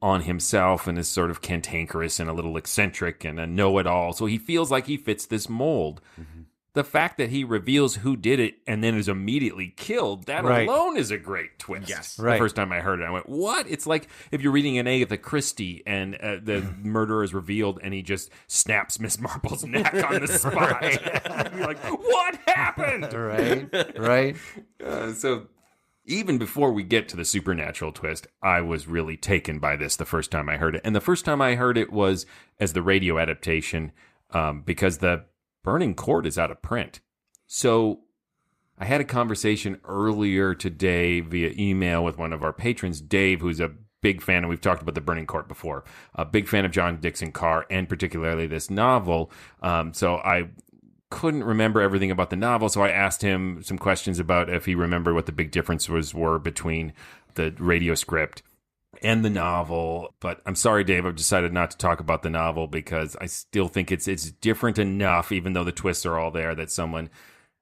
on himself and is sort of cantankerous and a little eccentric and a know-it-all. So he feels like he fits this mold. Mm-hmm. the fact that he reveals who did it and then is immediately killed, that alone is a great twist. Yes. The first time I heard it, I went, what? It's like if you're reading an Agatha Christie and the murderer is revealed and he just snaps Miss Marple's neck on the spot. You're like, what happened? Right. So even before we get to the supernatural twist, I was really taken by this the first time I heard it. And the first time I heard it was as the radio adaptation, because the Burning Court is out of print. So I had a conversation earlier today via email with one of our patrons, Dave, who's a big fan, and we've talked about the Burning Court before, a big fan of John Dickson Carr and particularly this novel. So I couldn't remember everything about the novel, so I asked him some questions about if he remembered what the big differences were between the radio script and the novel. But I'm sorry, Dave, I've decided not to talk about the novel because I still think it's different enough, even though the twists are all there, that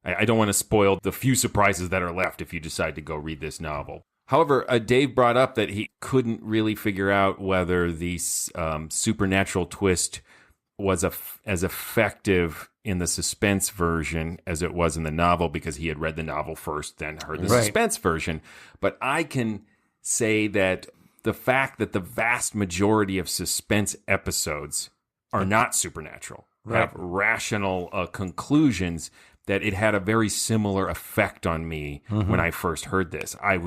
I don't want to spoil the few surprises that are left if you decide to go read this novel. However, Dave brought up that he couldn't really figure out whether the supernatural twist was as effective in the suspense version as it was in the novel because he had read the novel first, then heard the suspense version. But I can say that the fact that the vast majority of suspense episodes are not supernatural, have rational conclusions, that it had a very similar effect on me when I first heard this. I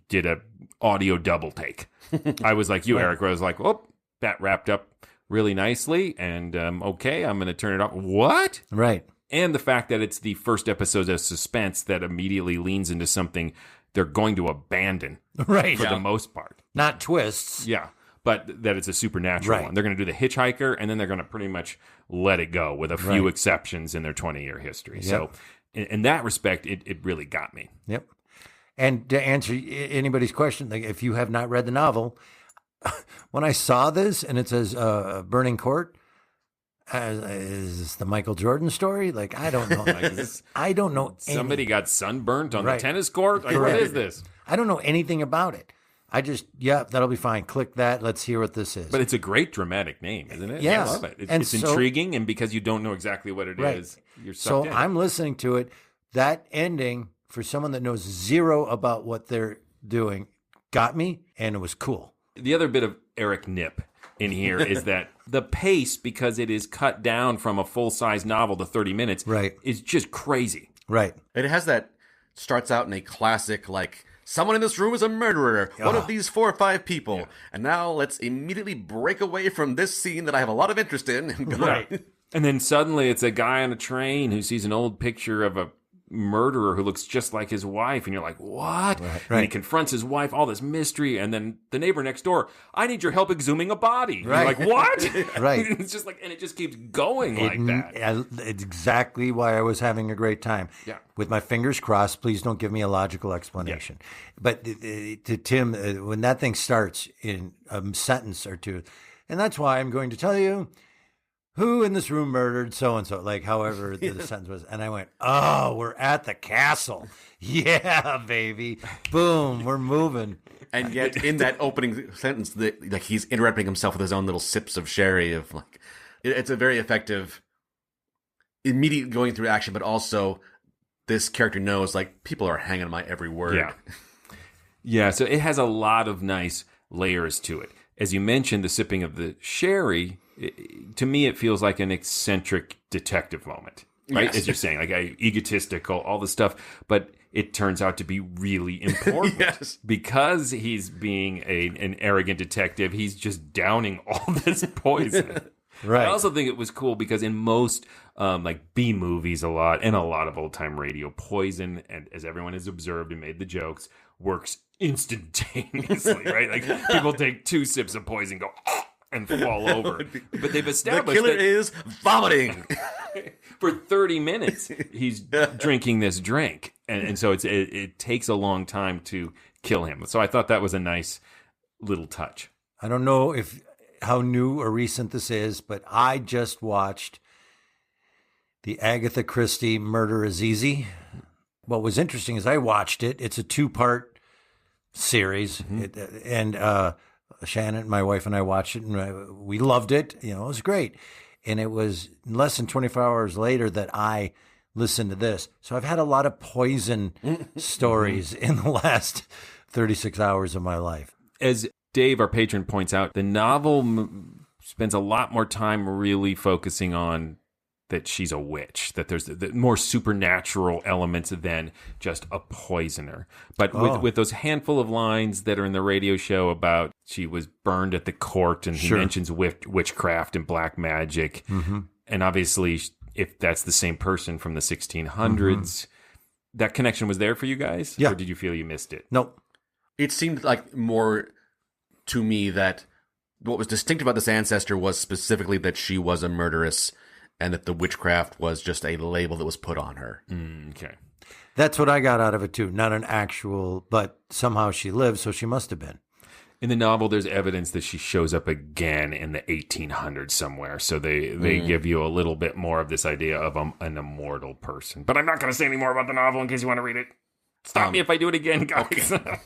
did a audio double take. I was like you, Eric, where I was like, oh, that wrapped up really nicely, and okay, I'm going to turn it off. What? Right. And the fact that it's the first episode of suspense that immediately leans into something they're going to abandon for the most part. Not twists. Yeah, but that it's a supernatural one. They're going to do the hitchhiker, and then they're going to pretty much let it go with a few exceptions in their 20-year history. Yep. So in that respect, it really got me. Yep. And to answer anybody's question, like if you have not read the novel, when I saw this and it says Burning Court, is this the Michael Jordan story? Like, I don't know. I don't know. Somebody got sunburnt on the tennis court? Like, what is this? I don't know anything about it. I just, that'll be fine. Click that. Let's hear what this is. But it's a great dramatic name, isn't it? Yes. I love it. It's intriguing, and because you don't know exactly what it is, you're sucked in. I'm listening to it. That ending, for someone that knows zero about what they're doing, got me, and it was cool. The other bit of Eric Nip in here is that the pace, because it is cut down from a full-size novel to 30 minutes, is just crazy. Right. It has that, starts out in a classic, like, someone in this room is a murderer, one of these 4 or 5 people. Yeah. And now let's immediately break away from this scene that I have a lot of interest in. And go And then suddenly it's a guy on a train who sees an old picture of a murderer who looks just like his wife, and you're like, what? And he confronts his wife, all this mystery, and then the neighbor next door, I need your help exhuming a body. You're like, what? It's just like, and it just keeps going like that. It's exactly why I was having a great time. Yeah. With my fingers crossed, please don't give me a logical explanation. Yeah. But to Tim, when that thing starts in a sentence or two, and that's why I'm going to tell you who in this room murdered so-and-so, like however the sentence was. And I went, oh, we're at the castle. Yeah, baby. Boom, we're moving. And yet in that opening sentence, like he's interrupting himself with his own little sips of sherry. Of like, it's a very effective, immediate going through action, but also this character knows, like, people are hanging on my every word. Yeah, so it has a lot of nice layers to it. As you mentioned, the sipping of the sherry, to me, it feels like an eccentric detective moment, right? Yes. As you're saying, like egotistical, all this stuff. But it turns out to be really important because he's being an arrogant detective. He's just downing all this poison. I also think it was cool because in most like B movies a lot, and a lot of old time radio, poison, and as everyone has observed and made the jokes, works instantaneously, right? Like people take 2 sips of poison, go and fall over. But they've established the killer is vomiting. For 30 minutes, he's drinking this drink. And so it takes a long time to kill him. So I thought that was a nice little touch. I don't know how new or recent this is, but I just watched the Agatha Christie Murder is Easy. What was interesting is I watched it. It's a 2-part series. And Shannon, my wife, and I watched it, and we loved it. You know, it was great. And it was less than 24 hours later that I listen to this. So I've had a lot of poison stories in the last 36 hours of my life. As Dave, our patron, points out, the novel spends a lot more time really focusing on that she's a witch, that there's the more supernatural elements than just a poisoner. But with those handful of lines that are in the radio show about she was burned at the court, and he mentions witchcraft and black magic. Mm-hmm. And obviously, if that's the same person from the 1600s, that connection was there for you guys? Yeah. Or did you feel you missed it? Nope. It seemed like more to me that what was distinct about this ancestor was specifically that she was a murderess, and that the witchcraft was just a label that was put on her. Okay. That's what I got out of it, too. Not an actual, but somehow she lived, so she must have been. In the novel, there's evidence that she shows up again in the 1800s somewhere. So they give you a little bit more of this idea of an immortal person. But I'm not going to say any more about the novel in case you want to read it. Stop me if I do it again, guys. Okay.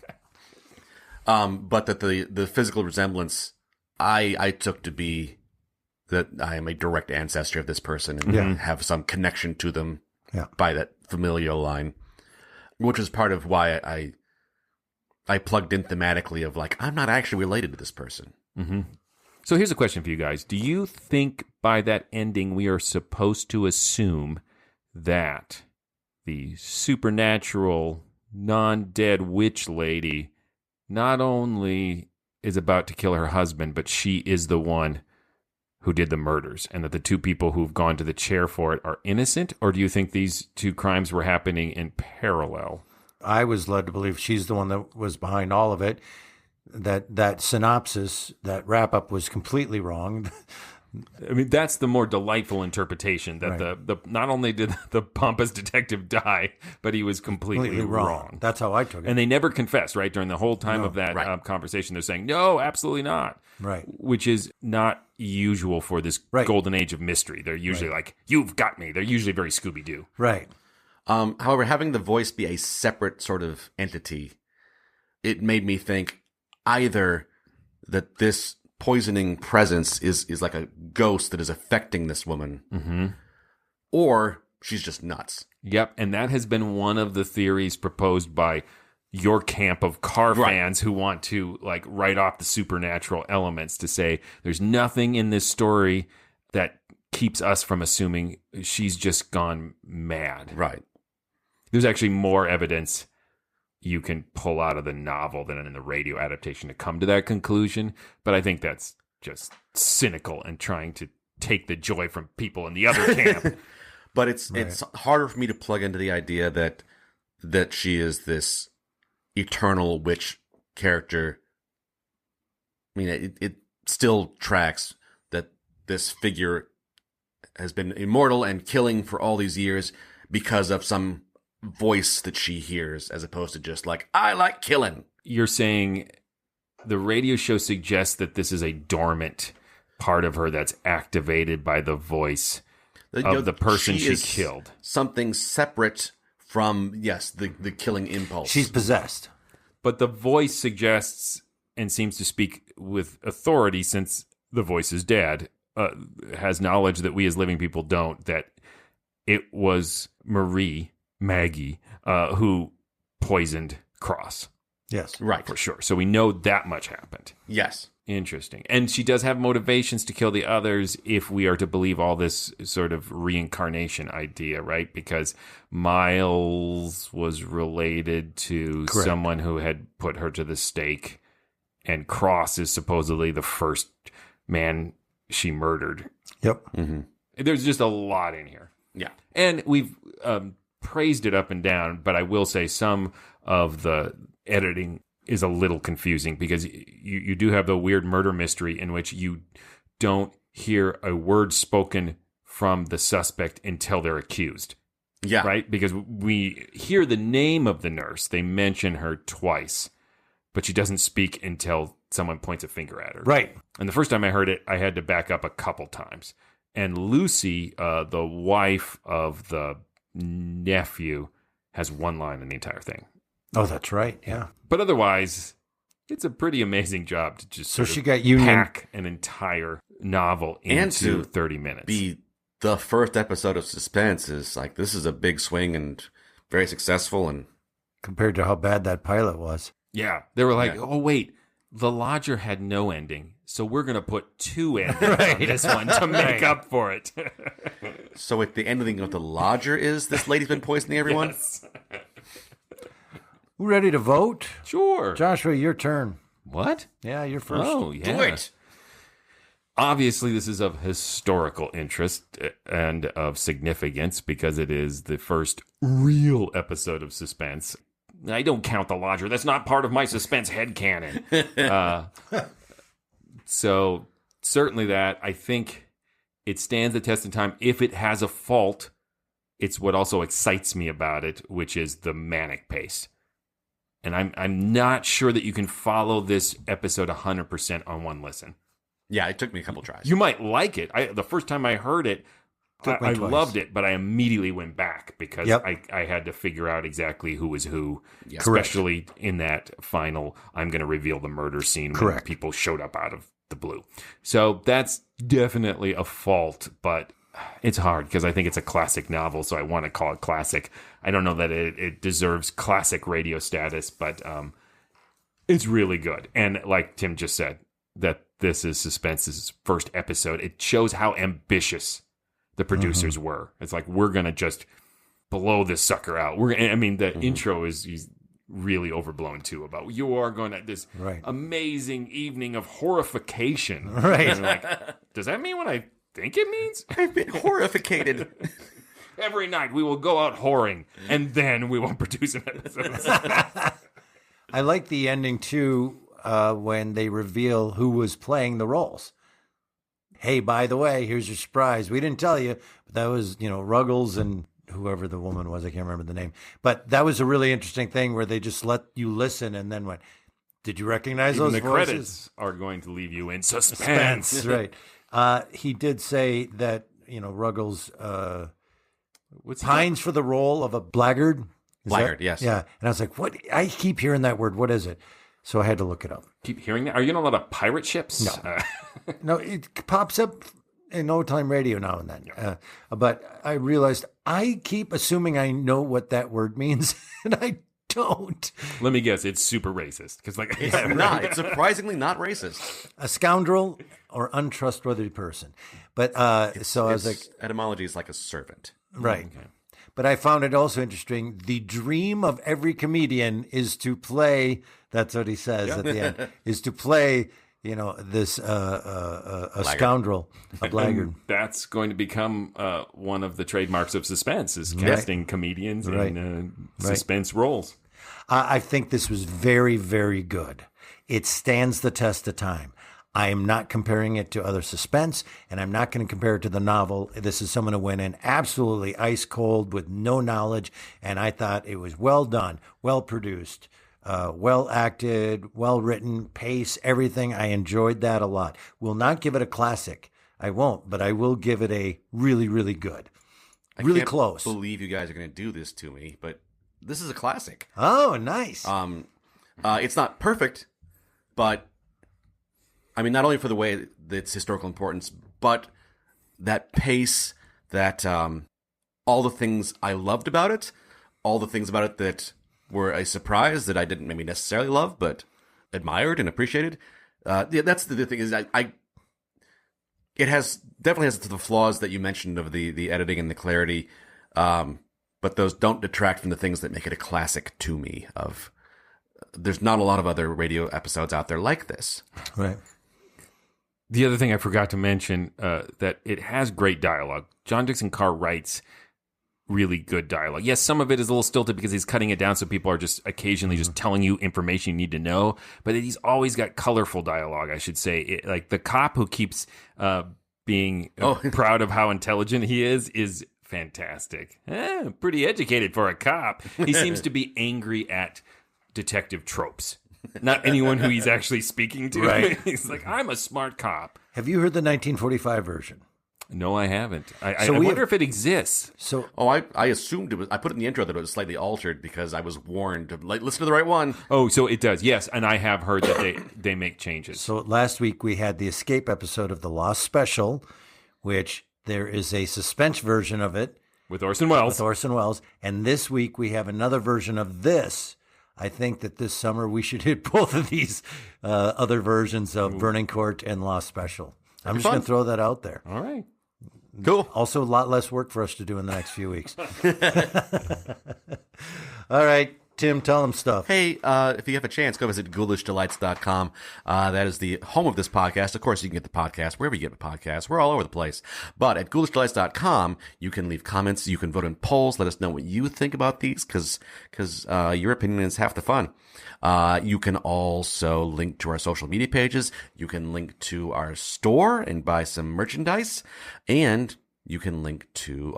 But that the physical resemblance I took to be that I am a direct ancestor of this person and have some connection to them by that familial line, which is part of why I plugged in thematically of like, I'm not actually related to this person. Mm-hmm. So here's a question for you guys. Do you think by that ending we are supposed to assume that the supernatural, non-dead witch lady not only is about to kill her husband, but she is the one who did the murders, and that the two people who've gone to the chair for it are innocent? Or do you think these two crimes were happening in parallel? I was led to believe she's the one that was behind all of it. That synopsis, that wrap-up was completely wrong. I mean, that's the more delightful interpretation, that the not only did the pompous detective die, but he was completely wrong. That's how I took it. And they never confess, right? During the whole time of that conversation, they're saying, no, absolutely not. Right. Which is not usual for this golden age of mystery. They're usually like, you've got me. They're usually very Scooby-Doo. Right. However, having the voice be a separate sort of entity, it made me think either that this poisoning presence is like a ghost that is affecting this woman, or she's just nuts. Yep, and that has been one of the theories proposed by your camp of Carr fans who want to like write off the supernatural elements, to say there's nothing in this story that keeps us from assuming she's just gone mad. Right. There's actually more evidence you can pull out of the novel than in the radio adaptation to come to that conclusion. But I think that's just cynical and trying to take the joy from people in the other camp. But it's harder for me to plug into the idea that she is this eternal witch character. I mean, it still tracks that this figure has been immortal and killing for all these years because of some voice that she hears, as opposed to just like, I like killing. You're saying the radio show suggests that this is a dormant part of her that's activated by the voice of the person she killed. Something separate from, the killing impulse. She's possessed. But the voice suggests and seems to speak with authority, since the voice is dead, has knowledge that we as living people don't, that it was Maggie, who poisoned Cross. Yes. Right. For sure. So we know that much happened. Yes. Interesting. And she does have motivations to kill the others, if we are to believe all this sort of reincarnation idea, right? Because Miles was related to someone who had put her to the stake, and Cross is supposedly the first man she murdered. Yep. Mm-hmm. There's just a lot in here. Yeah. And we've praised it up and down, but I will say some of the editing is a little confusing, because you do have the weird murder mystery in which you don't hear a word spoken from the suspect until they're accused. Yeah. Right? Because we hear the name of the nurse. They mention her twice, but she doesn't speak until someone points a finger at her. Right. And the first time I heard it, I had to back up a couple times. And Lucy, the wife of the nephew, has one line in the entire thing. Oh, that's right. Yeah. But otherwise, it's a pretty amazing job to just pack an entire novel into 30 minutes. Be the first episode of Suspense is like, this is a big swing and very successful. And compared to how bad that pilot was. Yeah. They were like, oh, wait, The Lodger had no ending, so we're going to put 2 endings on this one to make up for it. So at the ending of The Lodger is this lady's been poisoning everyone? Yes. Ready to vote? Sure. Joshua, your turn. What? Yeah, you're first. Oh, yeah. Do it. Obviously, this is of historical interest and of significance because it is the first real episode of Suspense. I don't count The Lodger. That's not part of my Suspense headcanon. So, certainly that. I think it stands the test of time. If it has a fault, it's what also excites me about it, which is the manic pace. And I'm not sure that you can follow this episode 100% on one listen. Yeah, it took me a couple tries. You might like it. The first time I heard it, I loved it, but I immediately went back because I had to figure out exactly who was who, especially in that final, I'm going to reveal the murder scene when people showed up out of the blue. So that's definitely a fault, but it's hard because I think it's a classic novel, so I want to call it classic. I don't know that it deserves classic radio status, but it's really good. And like Tim just said, that this is Suspense's first episode. It shows how ambitious the producers were. It's like, we're going to just blow this sucker out. The intro is really overblown too, about you are going to this amazing evening of horrification. Right. And like, does that mean what I think it means? I've been horrificated. Every night we will go out whoring, and then we will produce an episode. I like the ending too, when they reveal who was playing the roles. Hey, by the way, here's your surprise. We didn't tell you, but that was, Ruggles and whoever the woman was. I can't remember the name. But that was a really interesting thing where they just let you listen and then went, did you recognize Even those the voices? Credits are going to leave you in suspense. Right. He did say that, Ruggles pines for the role of a blackguard. Blackguard, yes. Yeah. And I was like, what? I keep hearing that word. What is it? So I had to look it up. Keep hearing that? Are you in a lot of pirate ships? No. No, it pops up in old time radio now and then. But I realized I keep assuming I know what that word means, and I don't. Let me guess. It's super racist. Because it's not. It's surprisingly not racist. A scoundrel or untrustworthy person. But so I was like, etymology is like a servant. Right. Okay. But I found it also interesting. The dream of every comedian is to play. That's what he says at the end. Is to play, this a scoundrel, a blackguard. That's going to become one of the trademarks of Suspense, is casting comedians in suspense roles. I think this was very, very good. It stands the test of time. I am not comparing it to other Suspense, and I'm not going to compare it to the novel. This is someone who went in absolutely ice cold with no knowledge, and I thought it was well done, well produced, well acted, well written, pace, everything. I enjoyed that a lot. Will not give it a classic. I won't, but I will give it a really, really good. Really close. I can't believe you guys are going to do this to me, but this is a classic. Oh, nice. It's not perfect, but not only for the way that it's historical importance, but that pace, that all the things I loved about it, all the things about it that were a surprise that I didn't maybe necessarily love, but admired and appreciated. That's the thing is it definitely has the flaws that you mentioned of the editing and the clarity, but those don't detract from the things that make it a classic to me. There's not a lot of other radio episodes out there like this. Right. The other thing I forgot to mention, that it has great dialogue. John Dickson Carr writes really good dialogue. Yes, some of it is a little stilted because he's cutting it down so people are just occasionally just telling you information you need to know. But he's always got colorful dialogue, I should say. Like the cop who keeps being proud of how intelligent he is fantastic. Pretty educated for a cop. He seems to be angry at detective tropes. Not anyone who he's actually speaking to. Right. He's like, I'm a smart cop. Have you heard the 1945 version? No, I haven't. I wonder if it exists. I assumed it was. I put it in the intro that it was slightly altered because I was warned to listen to the right one. Oh, so it does. Yes, and I have heard that they make changes. So last week we had the escape episode of the Lost Special, which There is a Suspense version of it. With Orson Welles. And this week we have another version of this. I think that this summer we should hit both of these other versions of Burning Court and Lost Special. I'm just going to throw that out there. All right. Cool. Also, a lot less work for us to do in the next few weeks. All right, Tim, tell them stuff. Hey, if you have a chance, go visit ghoulishdelights.com. That is the home of this podcast. Of course, you can get the podcast wherever you get the podcast. We're all over the place. But at ghoulishdelights.com, you can leave comments. You can vote in polls. Let us know what you think about these, because your opinion is half the fun. You can also link to our social media pages. You can link to our store and buy some merchandise. And you can link to,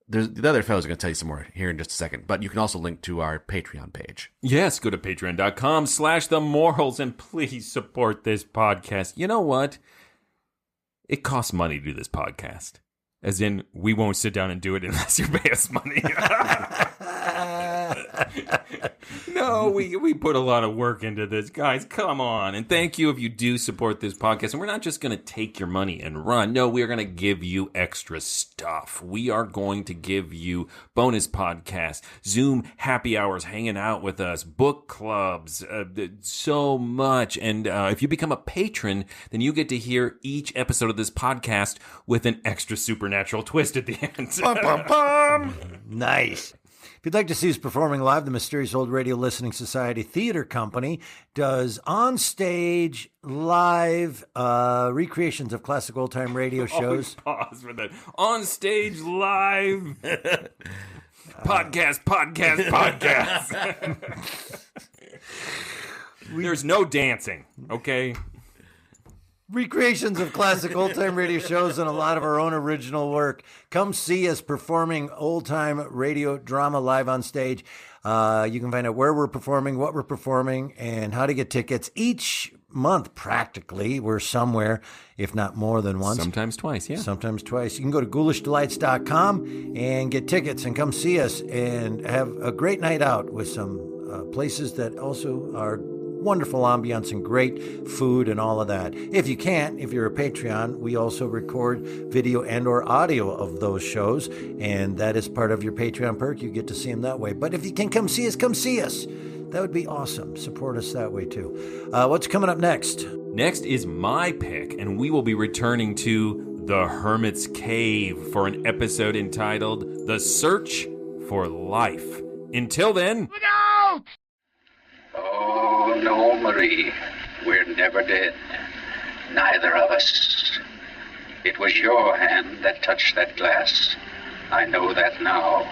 the other fellows are going to tell you some more here in just a second, but you can also link to our Patreon page. Yes, go to patreon.com/themorals and please support this podcast. You know what? It costs money to do this podcast. As in, we won't sit down and do it unless you pay us money. No, we put a lot of work into this, guys. Come on. And thank you if you do support this podcast. And we're not just going to take your money and run. No, we are going to give you extra stuff. We are going to give you bonus podcasts, Zoom happy hours, hanging out with us, book clubs, so much. And if you become a patron, then you get to hear each episode of this podcast with an extra supernatural twist at the end. Bum, bum, bum. Nice. If you'd like to see us performing live, the Mysterious Old Radio Listening Society Theater Company does on-stage live recreations of classic old-time radio shows. Pause for that. On-stage live podcast. There's no dancing, okay? Recreations of classic old-time radio shows and a lot of our own original work. Come see us performing old-time radio drama live on stage. You can find out where we're performing, what we're performing, and how to get tickets. Each month, practically, we're somewhere, if not more than once. Sometimes twice, yeah. Sometimes twice. You can go to ghoulishdelights.com and get tickets and come see us and have a great night out with some places that also are wonderful ambiance and great food and all of that. If you can't, if you're a Patreon, we also record video and or audio of those shows, and that is part of your Patreon perk. You get to see them that way. But if you can come see us, come see us. That would be awesome. Support us that way too. What's coming up next? Next is my pick, and we will be returning to The Hermit's Cave for an episode entitled The Search for Life. Until then... Look out! Oh, no, Marie. We're never dead. Neither of us. It was your hand that touched that glass. I know that now.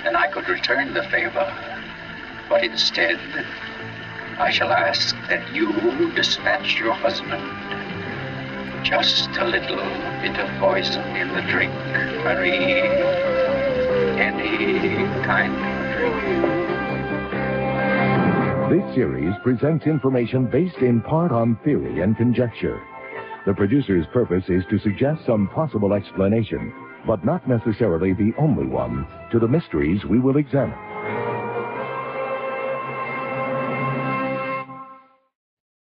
And I could return the favor. But instead, I shall ask that you dispatch your husband. Just a little bit of poison in the drink, Marie. Any kind of drink. This series presents information based in part on theory and conjecture. The producer's purpose is to suggest some possible explanation, but not necessarily the only one, to the mysteries we will examine.